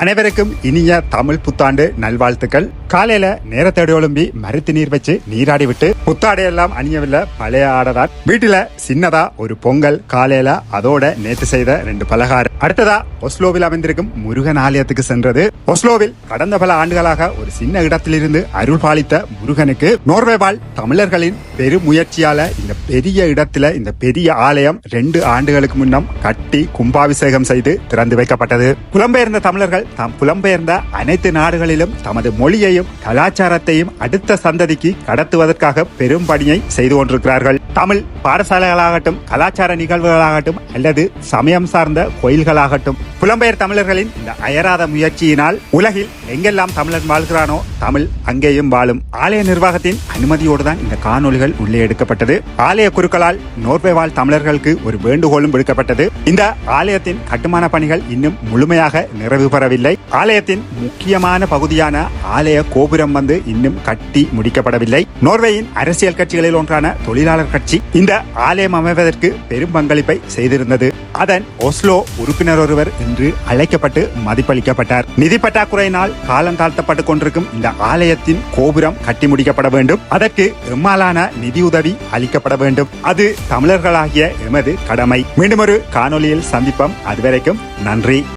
அனைவருக்கும் இனிய தமிழ் புத்தாண்டு நல்வாழ்த்துக்கள். காலையில நேரத்தோடு எழும்பி மருத்து நீர் வச்சு நீராடி விட்டு புத்தாடையெல்லாம் அணியவில்லை, பழைய ஆடைதான். வீட்டுல சின்னதா ஒரு பொங்கல் காலையில, அதோட நேற்று செய்த 2 பலகாரம். அடுத்ததா ஒஸ்லோவில் அமைந்திருக்கும் முருகன் ஆலயத்துக்கு சென்றது. ஒஸ்லோவில் கடந்த பல ஆண்டுகளாக ஒரு சின்ன இடத்திலிருந்து அருள் பாலித்த முருகனுக்கு நோர்வே வாழ் தமிழர்களின் பெரும் முயற்சியால இந்த பெரிய இடத்துல இந்த பெரிய ஆலயம் 2 ஆண்டுகளுக்கு முன்னம் கட்டி கும்பாபிஷேகம் செய்து திறந்து வைக்கப்பட்டது. புலம்பெயர்ந்த தமிழர்கள் தாம் புலம்பெயர்ந்த அனைத்து நாடுகளிலும் தமது மொழியையும் கலாச்சாரத்தையும் அடுத்த சந்ததிக்கு கடத்துவதற்காக பெரும் பணியை செய்து கொண்டிருக்கிறார்கள். தமிழ் பாடசாலைகளாகட்டும், கலாச்சார நிகழ்வுகளாகட்டும், அல்லது சமயம் சார்ந்த கோயில்களாகட்டும், புலம்பெயர் தமிழர்களின் இந்த அயராத முயற்சியினால் உலகில் எங்கெல்லாம் தமிழன் வாழ்கிறானோ தமிழ் அங்கேயும் வாழும். ஆலய நிர்வாகத்தின் அனுமதியோடு தான் இந்த காணொலிகள் உள்ளே எடுக்கப்பட்டது. ஆலய குருக்களால் நோர்வே வாழ் தமிழர்களுக்கு ஒரு வேண்டுகோளும் விடுக்கப்பட்டது. இந்த ஆலயத்தின் கட்டுமான பணிகள் இன்னும் முழுமையாக நிறைவு பெறவில்லை. ஆலயத்தின் முக்கியமான பகுதியான ஆலய கோபுரம் இன்னும் கட்டி முடிக்கப்படவில்லை. நோர்வேயின் அரசியல் கட்சிகளில் ஒன்றான தொழிலாளர் கட்சி இந்த ஆலயம் அமைவதற்கு பெரும் பங்களிப்பை செய்திருந்தது. அதன் ஒஸ்லோ உறுப்பினர் ஒருவர் இன்று அழைக்கப்பட்டு மதிப்பளிக்கப்பட்டார். நிதி பற்றாக்குறையினால் காலம் தாழ்த்தப்பட்டுக் கொண்டிருக்கும் இந்த ஆலயத்தின் கோபுரம் கட்டி முடிக்கப்பட வேண்டும். அதற்கு எம்மாலான நிதியுதவி அளிக்கப்பட வேண்டும். அது தமிழர்களாகிய எமது கடமை. மீண்டும் ஒரு காணொலியில் சந்திப்போம். அதுவரைக்கும் நன்றி.